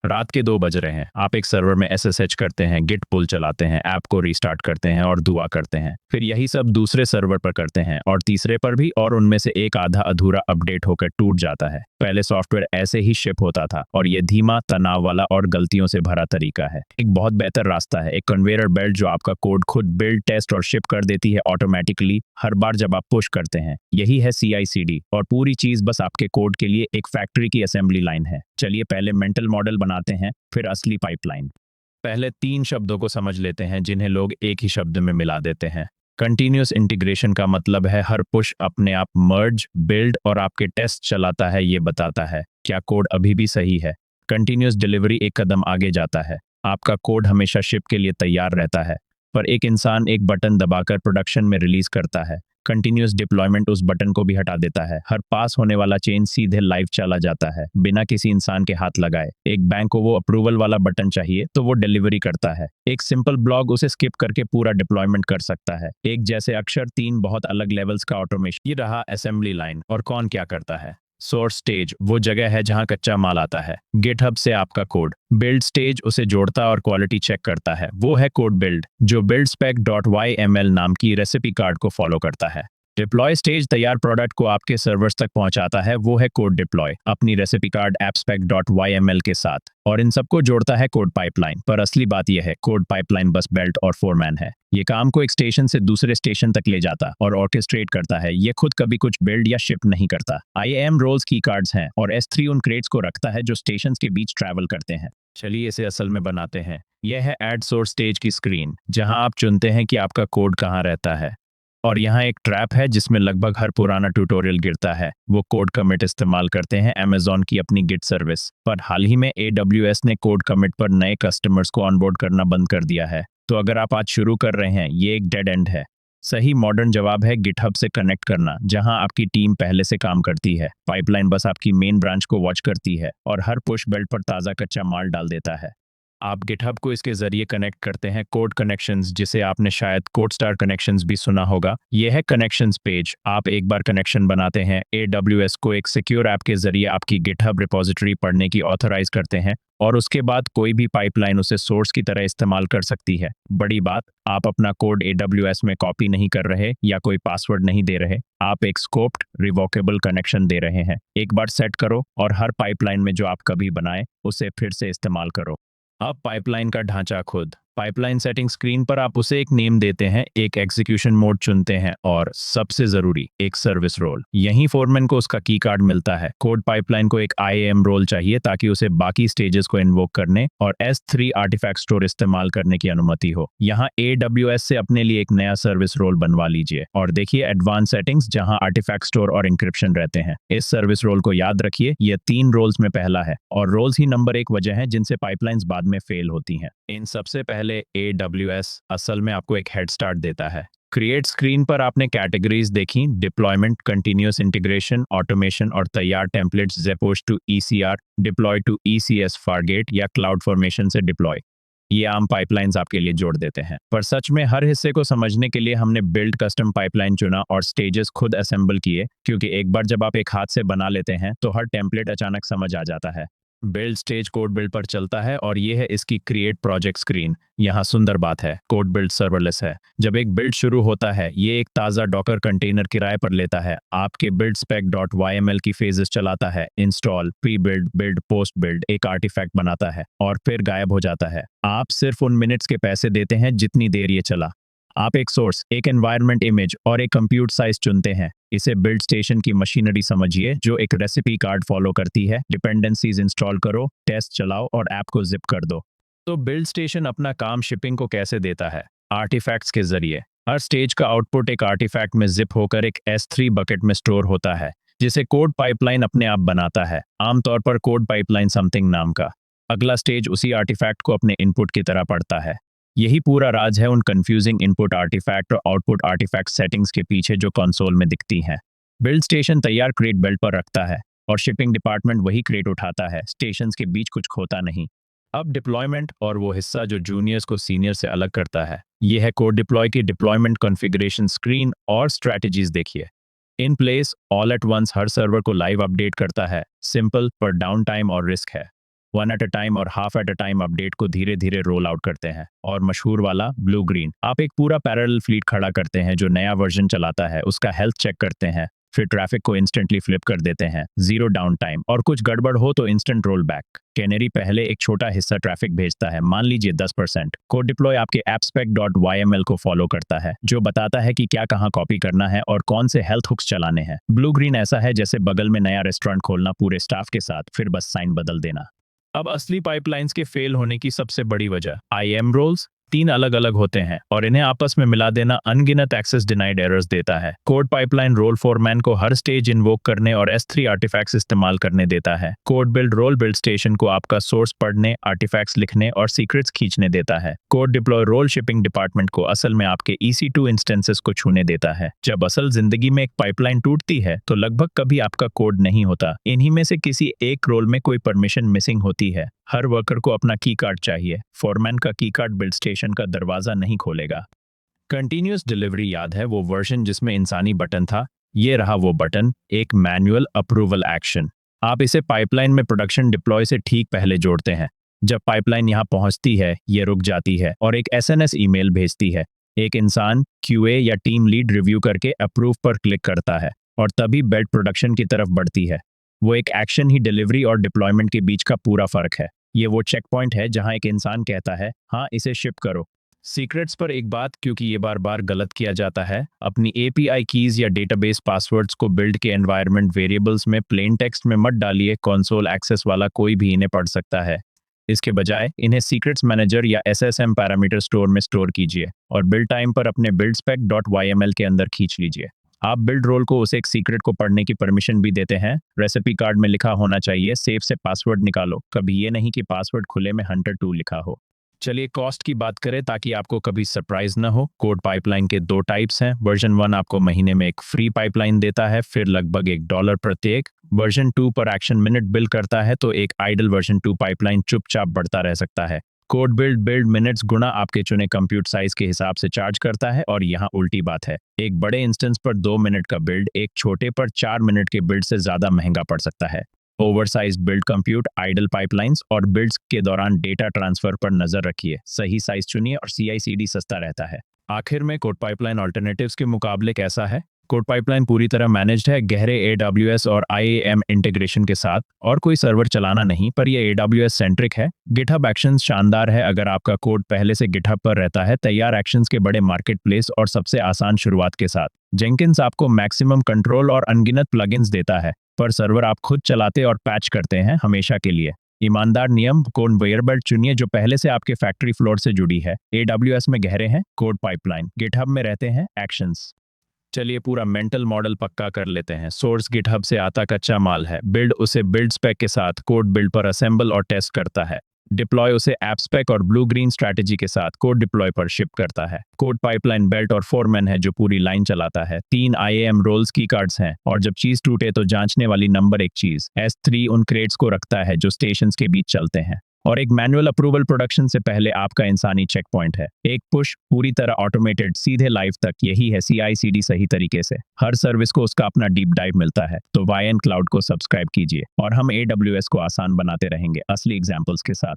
रात के 2 बज रहे हैं, आप एक सर्वर में एसएसएच करते हैं, गिट पुल चलाते हैं, ऐप को रीस्टार्ट करते हैं और दुआ करते हैं। फिर यही सब दूसरे सर्वर पर करते हैं और तीसरे पर भी, और उनमें से एक आधा अधूरा अपडेट होकर टूट जाता है। पहले सॉफ्टवेयर ऐसे ही शिप होता था और ये धीमा, तनाव वाला और गलतियों से भरा तरीका है। एक बहुत बेहतर रास्ता है, एक कन्वेयर बेल्ट जो आपका कोड खुद बिल्ड, टेस्ट और शिप कर देती है ऑटोमेटिकली हर बार जब आप पुश करते हैं। यही है CI/CD, और पूरी चीज बस आपके कोड के लिए एक फैक्ट्री की असेंबली लाइन है। चलिए पहले मेंटल मॉडल बनाते हैं, फिर असली पाइपलाइन। पहले 3 शब्दों को समझ लेते हैं जिन्हें लोग एक ही शब्द में मिला देते हैं। कंटिन्यूअस इंटीग्रेशन का मतलब है हर पुश अपने आप मर्ज, बिल्ड और आपके टेस्ट चलाता है, ये बताता है क्या कोड अभी भी सही है। कंटिन्यूअस डिलीवरी एक कदम आगे जाता है, आपका कोड हमेशा शिप के लिए तैयार रहता है, पर एक इंसान एक बटन दबाकर प्रोडक्शन में रिलीज करता है। कंटिन्यूअस डिप्लॉयमेंट उस बटन को भी हटा देता है, हर पास होने वाला चेंज सीधे लाइव चला जाता है बिना किसी इंसान के हाथ लगाए। एक बैंक को वो अप्रूवल वाला बटन चाहिए तो वो डिलीवरी करता है, एक सिंपल ब्लॉग उसे स्किप करके पूरा डिप्लॉयमेंट कर सकता है। एक जैसे अक्षर, 3 बहुत अलग लेवल्स का ऑटोमेशन। ये रहा असेंबली लाइन, और कौन क्या करता है। सोर्स स्टेज वो जगह है जहां कच्चा माल आता है, गिटहब से आपका कोड। बिल्ड स्टेज उसे जोड़ता और क्वालिटी चेक करता है, वो है कोड बिल्ड जो build spec.yml नाम की रेसिपी कार्ड को फॉलो करता है। डिप्लॉय स्टेज तैयार प्रोडक्ट को आपके सर्वर्स तक पहुंचाता है, वो है कोड डिप्लॉय अपनी रेसिपी कार्ड appspec.yml के साथ, और इन सबको जोड़ता है कोड पाइपलाइन। पर असली बात यह है, कोड पाइपलाइन बस बेल्ट और फोरमैन है। ये काम को एक स्टेशन से दूसरे स्टेशन तक ले जाता और ऑर्केस्ट्रेट करता है, ये खुद कभी कुछ बिल्ड या शिप नहीं करता। IAM रोल्स की कार्ड्स हैं और S3 उन क्रेट्स को रखता है जो स्टेशन के बीच ट्रैवल करते हैं। चलिए इसे असल में बनाते हैं। यह है एड सोर्स स्टेज की स्क्रीन, जहां आप चुनते हैं कि आपका कोड कहां रहता है, और यहाँ एक ट्रैप है जिसमें लगभग हर पुराना ट्यूटोरियल गिरता है। वो कोड कमिट इस्तेमाल करते हैं अमेज़न की अपनी गिट सर्विस, पर हाल ही में AWS ने कोड कमिट पर नए कस्टमर्स को ऑनबोर्ड करना बंद कर दिया है। तो अगर आप आज शुरू कर रहे हैं, ये एक डेड एंड है। सही मॉडर्न जवाब है गिटहब से कनेक्ट करना, जहां आपकी टीम पहले से काम करती है। पाइपलाइन बस आपकी मेन ब्रांच को वॉच करती है और हर पुश बेल्ट पर ताज़ा कच्चा माल डाल देता है। आप गिटहब को इसके जरिए कनेक्ट करते हैं कोड कनेक्शंस, जिसे आपने शायद कोड स्टार कनेक्शंस भी सुना होगा। यह है कनेक्शंस पेज। आप एक बार कनेक्शन बनाते हैं, AWS को एक सिक्योर ऐप के जरिए आपकी गिटहब रिपोजिटरी पढ़ने की ऑथराइज करते हैं, और उसके बाद कोई भी पाइपलाइन उसे सोर्स की तरह इस्तेमाल कर सकती है। बड़ी बात, आप अपना कोड AWS में कॉपी नहीं कर रहे या कोई पासवर्ड नहीं दे रहे, आप एक स्कोप्ड रिवोकेबल कनेक्शन दे रहे हैं। एक बार सेट करो और हर पाइपलाइन में जो आप कभी बनाए उसे फिर से इस्तेमाल करो। अब पाइपलाइन का ढांचा खुद। पाइपलाइन सेटिंग स्क्रीन पर आप उसे एक नेम देते हैं, एक एग्जीक्यूशन मोड चुनते हैं और सबसे जरूरी, एक सर्विस रोल। यहीं फोरमैन को उसका की कार्ड मिलता है। कोड पाइपलाइन को एक IAM रोल चाहिए ताकि उसे बाकी स्टेजेस को इन्वोक करने और S3 आर्टिफैक्ट स्टोर इस्तेमाल करने की अनुमति हो। यहाँ AWS से अपने लिए एक नया सर्विस रोल बनवा लीजिए और देखिए एडवांस सेटिंग्स, जहाँ आर्टिफैक्ट स्टोर और इंक्रिप्शन रहते हैं। इस सर्विस रोल को याद रखिए, यह 3 रोल्स में पहला है, और रोल्स ही नंबर 1 वजह है जिनसे पाइपलाइंस बाद में फेल होती हैं। इन सबसे पहले AWS असल में आपको एक हेड स्टार्ट देता है। क्रिएट स्क्रीन पर आपने कैटेगरीज देखी, डिप्लॉयमेंट, कंटिन्यूअस इंटीग्रेशन, ऑटोमेशन और तैयार टेम्पलेट्स, जेपोज to ECR, deploy to ECS, Fargate या क्लाउड फॉर्मेशन से डिप्लॉय। ये आम पाइपलाइंस आपके लिए जोड़ देते हैं, पर सच में हर हिस्से को समझने के लिए हमने बिल्ड कस्टम पाइपलाइन चुना और स्टेजेस खुद असेंबल किए, क्योंकि एक बार जब आप एक हाथ से बना लेते हैं तो हर टेम्पलेट अचानक समझ आ जाता है। बिल्ड स्टेज कोड बिल्ड पर चलता है और ये है इसकी क्रिएट प्रोजेक्ट स्क्रीन। यहाँ सुंदर बात है, कोड बिल्ड सर्वरलेस है। जब एक बिल्ड शुरू होता है, ये एक ताज़ा डॉकर कंटेनर किराए पर लेता है, आपके बिल्ड spec.yml की फेजेस चलाता है, install, pre build, build, post build, एक आर्टिफैक्ट बनाता है और फिर गायब हो जाता है। आप सिर्फ उन मिनट्स के पैसे देते हैं जितनी देर ये चला। आप एक सोर्स, एक एनवायरनमेंट इमेज और एक कंप्यूट साइज चुनते हैं। इसे बिल्ड स्टेशन की मशीनरी समझिए, जो एक रेसिपी कार्ड फॉलो करती है। डिपेंडेंसीज इंस्टॉल करो, टेस्ट चलाओ और ऐप को जिप कर दो। तो बिल्ड स्टेशन अपना काम शिपिंग को कैसे देता है? आर्टिफैक्ट्स के जरिए। हर स्टेज का आउटपुट एक आर्टिफैक्ट में जिप होकर एक S3 बकेट में स्टोर होता है, जिसे कोड पाइपलाइन अपने आप बनाता है, आमतौर पर कोड पाइपलाइन समथिंग नाम का। अगला स्टेज उसी आर्टिफैक्ट को अपने इनपुट की तरह पढ़ता है। यही पूरा राज है उन कंफ्यूजिंग इनपुट आर्टिफैक्ट और आउटपुट आर्टिफैक्ट सेटिंग्स के पीछे जो कंसोल में दिखती हैं। बिल्ड स्टेशन तैयार क्रेट बेल्ट पर रखता है और शिपिंग डिपार्टमेंट वही क्रेट उठाता है। स्टेशंस के बीच कुछ खोता नहीं। अब डिप्लॉयमेंट, और वो हिस्सा जो जूनियर्स को सीनियर से अलग करता है। ये है कोड डिप्लॉय की डिप्लॉयमेंट कॉन्फ़िगरेशन स्क्रीन और स्ट्रैटेजीज देखिए। In place, all at once, हर सर्वर को लाइव अपडेट करता है। सिंपल, पर डाउन टाइम और रिस्क है। वन एट अ टाइम और half at a time update को धीरे धीरे रोल आउट करते हैं। और मशहूर वाला ब्लू ग्रीन, आप एक पूरा पैरेलल फ्लीट खड़ा करते हैं जो नया वर्जन चलाता है, उसका हेल्थ चेक करते हैं, फिर ट्रैफिक को इंस्टेंटली फ्लिप कर देते हैं, जीरो डाउन टाइम, और कुछ गड़बड़ हो तो इंस्टेंट रोल बैक। कैनरी पहले एक छोटा हिस्सा ट्रैफिक भेजता है, मान लीजिए 10%। कोड डिप्लॉय आपके appspec.yml को फॉलो करता है, जो बताता है कि क्या कहाँ कॉपी करना है और कौन से हेल्थ हुक्स चलाने हैं। ब्लू ग्रीन ऐसा है जैसे बगल में नया रेस्टोरेंट खोलना पूरे स्टाफ के साथ, फिर बस साइन बदल देना। अब असली पाइपलाइंस के फेल होने की सबसे बड़ी वजह, IAM रोल्स 3 अलग अलग होते हैं और इन्हें आपस में मिला देना अनगिनत एक्सेस डिनाइड एरर्स देता है। कोड पाइपलाइन रोल फॉरमैन को हर स्टेज इन्वोक करने और S3 आर्टिफैक्ट्स इस्तेमाल करने देता है। Code build role build station को आपका सोर्स पढ़ने, आर्टिफैक्ट्स लिखने और सीक्रेट्स खींचने देता है। Code deploy role shipping department को असल में आपके EC2 इंस्टेंसेस को छूने देता है। जब असल जिंदगी में एक पाइपलाइन टूटती है तो लगभग कभी आपका कोड नहीं होता, इन्हीं में से किसी एक रोल में कोई परमिशन मिसिंग होती है। हर वर्कर को अपना की कार्ड चाहिए, फॉरमैन का की कार्ड बिल्ड स्टेशन का दरवाजा नहीं खोलेगा। कंटिन्यूअस डिलीवरी याद है वो वर्जन जिसमें इंसानी बटन था? ये रहा वो बटन, एक मैनुअल अप्रूवल एक्शन। आप इसे पाइपलाइन में प्रोडक्शन डिप्लॉय से ठीक पहले जोड़ते हैं। जब पाइपलाइन यहाँ पहुंचती है, ये रुक जाती है और एक SMS ईमेल भेजती है। एक इंसान QA या टीम लीड रिव्यू करके अप्रूव पर क्लिक करता है और तभी बेल्ट प्रोडक्शन की तरफ बढ़ती है। वो एक एक्शन ही डिलीवरी और डिप्लॉयमेंट के बीच का पूरा फर्क है। ये वो चेक पॉइंट है जहां एक इंसान कहता है, हाँ इसे शिप करो। सीक्रेट्स पर एक बात, क्योंकि ये बार बार गलत किया जाता है, अपनी API कीज या डेटाबेस पासवर्ड्स को बिल्ड के एनवायरनमेंट वेरिएबल्स में प्लेन टेक्स्ट में मत डालिए, कंसोल एक्सेस वाला कोई भी इन्हें पढ़ सकता है। इसके बजाय इन्हें सीक्रेट्स मैनेजर या SSM पैरामीटर स्टोर में स्टोर कीजिए और बिल्ड टाइम पर अपने buildspec.yml के अंदर खींच लीजिए। आप बिल्ड रोल को उसे एक सीक्रेट को पढ़ने की परमिशन भी देते हैं। रेसिपी कार्ड में लिखा होना चाहिए, सेव से पासवर्ड निकालो, कभी ये नहीं कि पासवर्ड खुले में hunter2 लिखा हो। चलिए कॉस्ट की बात करें ताकि आपको कभी सरप्राइज न हो। कोड पाइपलाइन के 2 टाइप्स हैं। वर्जन 1 आपको महीने में एक फ्री पाइपलाइन देता है, फिर लगभग $1 प्रत्येक। वर्जन 2 पर एक्शन मिनट बिल करता है, तो एक आइडल वर्जन 2 पाइपलाइन चुपचाप बढ़ता रह सकता है। कोड बिल्ड मिनट्स गुणा आपके चुने कंप्यूट साइज के हिसाब से चार्ज करता है, और यहाँ उल्टी बात है। एक बड़े इंस्टेंस पर 2 मिनट का बिल्ड एक छोटे पर 4 मिनट के बिल्ड से ज्यादा महंगा पड़ सकता है। Oversize build compute, idle pipelines और बिल्ड्स के दौरान डेटा ट्रांसफर पर नजर रखिए। सही साइज चुनिए और CI/CD सस्ता रहता है। आखिर में कोड पाइपलाइन ऑल्टरनेटिव्स के मुकाबले कैसा है? कोड पाइपलाइन पूरी तरह मैनेज्ड है, गहरे AWS और IAM इंटीग्रेशन के साथ, और कोई सर्वर चलाना नहीं, पर यह AWS सेंट्रिक है। गिटहब एक्शंस शानदार है अगर आपका कोड पहले से गिटहब पर रहता है, तैयार एक्शंस के बड़े मार्केट प्लेस और सबसे आसान शुरुआत के साथ। जेंकिंस आपको मैक्सिमम कंट्रोल और अनगिनत प्लगइन्स देता है, पर सर्वर आप खुद चलाते और पैच करते हैं हमेशा के लिए। ईमानदार नियम, कोड वेयरबेल्ट चुनिए जो पहले से आपके फैक्ट्री फ्लोर से जुड़ी है। AWS में गहरे हैं कोड पाइपलाइन, गिटहब में रहते हैं एक्शंस। चलिए पूरा मेंटल मॉडल पक्का कर लेते हैं। सोर्स गिटहब से आता कच्चा माल है, बिल्ड उसे बिल्ड स्पेक के साथ कोड बिल्ड पर असेंबल और टेस्ट करता है, डिप्लॉय उसे ऐप स्पेक और ब्लू ग्रीन स्ट्रैटेजी के साथ कोड डिप्लॉय पर शिप करता है। कोड पाइपलाइन बेल्ट और फोरमैन है जो पूरी लाइन चलाता है। 3 IAM रोल्स की कार्ड्स हैं, और जब चीज टूटे तो जांचने वाली नंबर 1 चीज S3 उन क्रेट्स को रखता है जो स्टेशन के बीच चलते हैं। और एक मैनुअल अप्रूवल प्रोडक्शन से पहले आपका इंसानी चेक पॉइंट है। एक पुश पूरी तरह ऑटोमेटेड, सीधे लाइव तक। यही है CI/CD सही तरीके से। हर सर्विस को उसका अपना डीप डाइव मिलता है, तो YN क्लाउड को सब्सक्राइब कीजिए और हम AWS को आसान बनाते रहेंगे असली एग्जाम्पल्स के साथ।